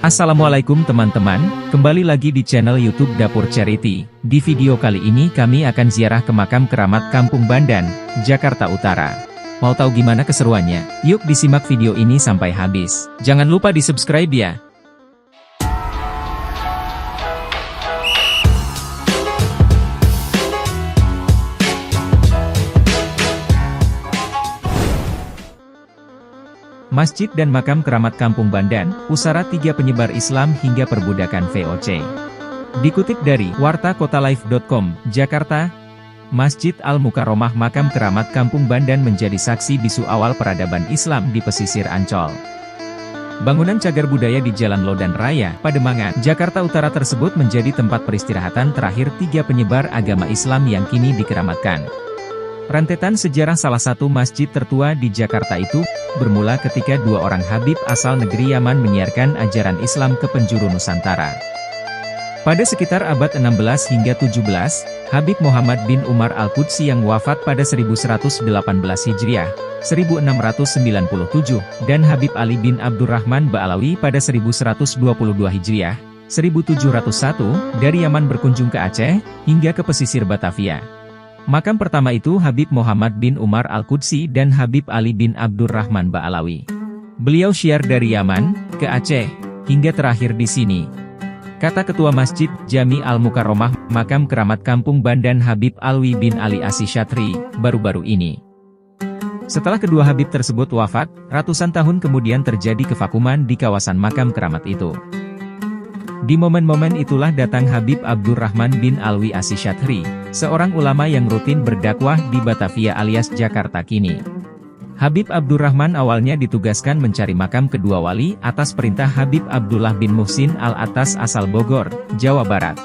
Assalamualaikum teman-teman, kembali lagi di channel YouTube Dapur Charity. Di video kali ini kami akan ziarah ke makam keramat Kampung Bandan, Jakarta Utara. Mau tahu gimana keseruannya? Yuk disimak video ini sampai habis. Jangan lupa di-subscribe ya. Masjid dan makam keramat Kampung Bandan, usara 3 penyebar Islam hingga perbudakan VOC. Dikutip dari wartakotalife.com, Jakarta, Masjid Al-Mukarromah makam keramat Kampung Bandan menjadi saksi bisu awal peradaban Islam di pesisir Ancol. Bangunan cagar budaya di Jalan Lodan Raya, Pademangan, Jakarta Utara tersebut menjadi tempat peristirahatan terakhir 3 penyebar agama Islam yang kini dikeramatkan. Rentetan sejarah salah satu masjid tertua di Jakarta itu, bermula ketika 2 orang Habib asal negeri Yaman menyiarkan ajaran Islam ke penjuru Nusantara. Pada sekitar abad 16 hingga 17, Habib Muhammad bin Umar Al-Qudsi yang wafat pada 1118 Hijriah, 1697, dan Habib Ali bin Abdurrahman Ba'alawi pada 1122 Hijriah, 1701, dari Yaman berkunjung ke Aceh, hingga ke pesisir Batavia. Makam pertama itu Habib Muhammad bin Umar Al-Qudsi dan Habib Ali bin Abdurrahman Ba'alawi. Beliau syiar dari Yaman, ke Aceh, hingga terakhir di sini. Kata Ketua Masjid Jami Al-Mukarromah, makam keramat Kampung Bandan Habib Alwi bin Ali Asy-Syatri, baru-baru ini. Setelah kedua Habib tersebut wafat, ratusan tahun kemudian terjadi kevakuman di kawasan makam keramat itu. Di momen-momen itulah datang Habib Abdurrahman bin Alwi Asy-Syatri, seorang ulama yang rutin berdakwah di Batavia alias Jakarta kini. Habib Abdurrahman awalnya ditugaskan mencari makam kedua wali atas perintah Habib Abdullah bin Muhsin Al-Attas asal Bogor, Jawa Barat.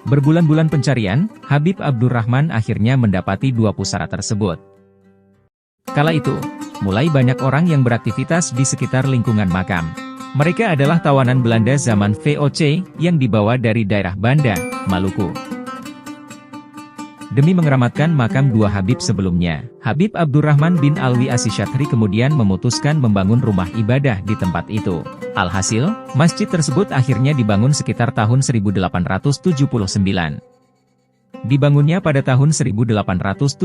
Berbulan-bulan pencarian, Habib Abdurrahman akhirnya mendapati 2 pusara tersebut. Kala itu, mulai banyak orang yang beraktivitas di sekitar lingkungan makam. Mereka adalah tawanan Belanda zaman VOC, yang dibawa dari daerah Banda, Maluku. Demi mengeramatkan makam 2 Habib sebelumnya, Habib Abdurrahman bin Alwi Asy-Syatri kemudian memutuskan membangun rumah ibadah di tempat itu. Alhasil, masjid tersebut akhirnya dibangun sekitar tahun 1879. Dibangunnya pada tahun 1879,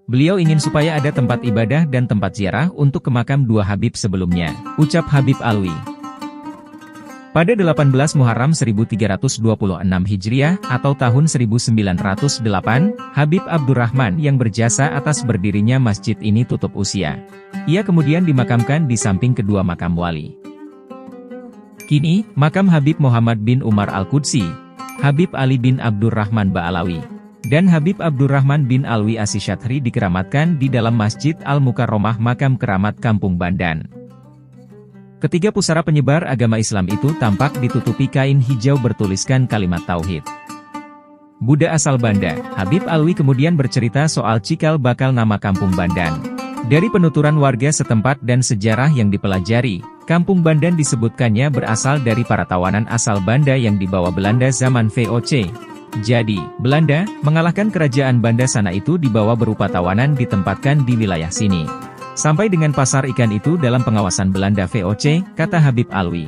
beliau ingin supaya ada tempat ibadah dan tempat ziarah untuk ke makam 2 Habib sebelumnya, ucap Habib Alwi. Pada 18 Muharram 1326 Hijriah atau tahun 1908, Habib Abdurrahman yang berjasa atas berdirinya masjid ini tutup usia. Ia kemudian dimakamkan di samping kedua makam wali. Kini, makam Habib Muhammad bin Umar Al-Qudsi, Habib Ali bin Abdurrahman Ba'alawi, dan Habib Abdurrahman bin Alwi Asy-Syatri dikeramatkan di dalam Masjid Al-Mukarromah makam keramat Kampung Bandan. Ketiga pusara penyebar agama Islam itu tampak ditutupi kain hijau bertuliskan kalimat tauhid. Buddha asal Banda, Habib Alwi kemudian bercerita soal cikal bakal nama Kampung Bandan. Dari penuturan warga setempat dan sejarah yang dipelajari, Kampung Bandan disebutkannya berasal dari para tawanan asal Banda yang dibawa Belanda zaman VOC. Jadi, Belanda mengalahkan kerajaan Banda sana itu dibawa berupa tawanan ditempatkan di wilayah sini. Sampai dengan pasar ikan itu dalam pengawasan Belanda VOC, kata Habib Alwi.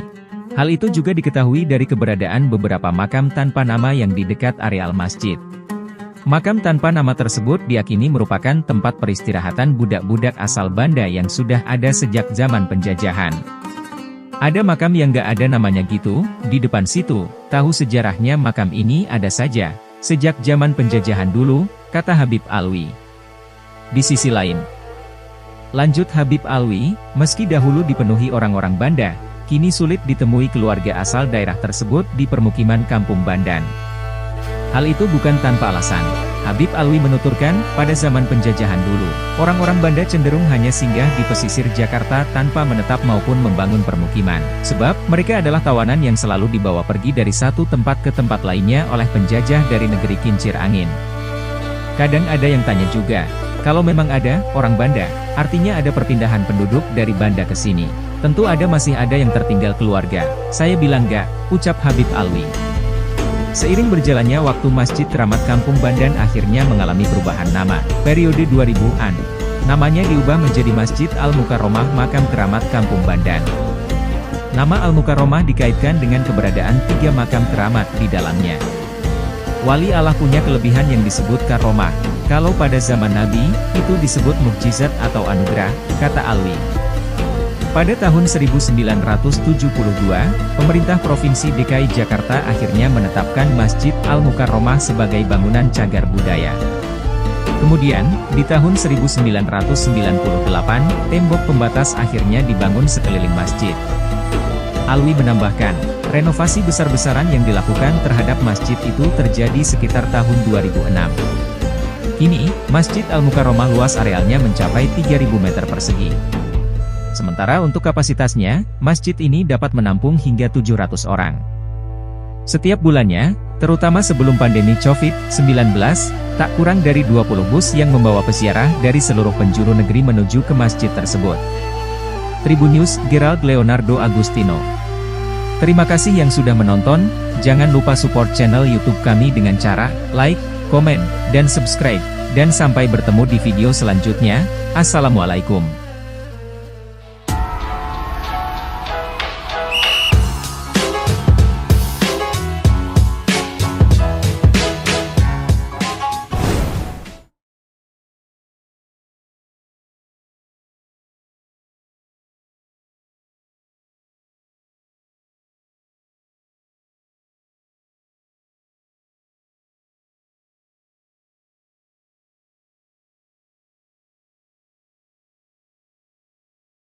Hal itu juga diketahui dari keberadaan beberapa makam tanpa nama yang di dekat areal masjid. Makam tanpa nama tersebut diyakini merupakan tempat peristirahatan budak-budak asal Banda yang sudah ada sejak zaman penjajahan. Ada makam yang gak ada namanya gitu, di depan situ, tahu sejarahnya makam ini ada saja, sejak zaman penjajahan dulu, kata Habib Alwi. Di sisi lain, lanjut Habib Alwi, meski dahulu dipenuhi orang-orang Banda, kini sulit ditemui keluarga asal daerah tersebut di permukiman Kampung Bandan. Hal itu bukan tanpa alasan. Habib Alwi menuturkan, pada zaman penjajahan dulu, orang-orang Banda cenderung hanya singgah di pesisir Jakarta tanpa menetap maupun membangun permukiman. Sebab, mereka adalah tawanan yang selalu dibawa pergi dari satu tempat ke tempat lainnya oleh penjajah dari negeri kincir angin. Kadang ada yang tanya juga, kalau memang ada orang Banda, artinya ada perpindahan penduduk dari Banda ke sini. Tentu masih ada yang tertinggal keluarga. Saya bilang enggak, ucap Habib Alwi. Seiring berjalannya waktu Masjid Keramat Kampung Bandan akhirnya mengalami perubahan nama, periode 2000-an. Namanya diubah menjadi Masjid Al-Mukarromah Makam Keramat Kampung Bandan. Nama Al-Mukarromah dikaitkan dengan keberadaan 3 makam keramat di dalamnya. Wali Allah punya kelebihan yang disebut karomah. Kalau pada zaman Nabi, itu disebut mukjizat atau anugerah, kata Alwi. Pada tahun 1972, pemerintah Provinsi DKI Jakarta akhirnya menetapkan Masjid Al-Mukarromah sebagai bangunan cagar budaya. Kemudian, di tahun 1998, tembok pembatas akhirnya dibangun sekeliling masjid. Alwi menambahkan, renovasi besar-besaran yang dilakukan terhadap masjid itu terjadi sekitar tahun 2006. Kini, Masjid Al-Mukarromah luas arealnya mencapai 3.000 meter persegi. Sementara untuk kapasitasnya, masjid ini dapat menampung hingga 700 orang. Setiap bulannya, terutama sebelum pandemi COVID-19, tak kurang dari 20 bus yang membawa peziarah dari seluruh penjuru negeri menuju ke masjid tersebut. Tribun News, Gerald Leonardo Agustino. Terima kasih yang sudah menonton, jangan lupa support channel YouTube kami dengan cara like, komen, dan subscribe. Dan sampai bertemu di video selanjutnya, Assalamualaikum.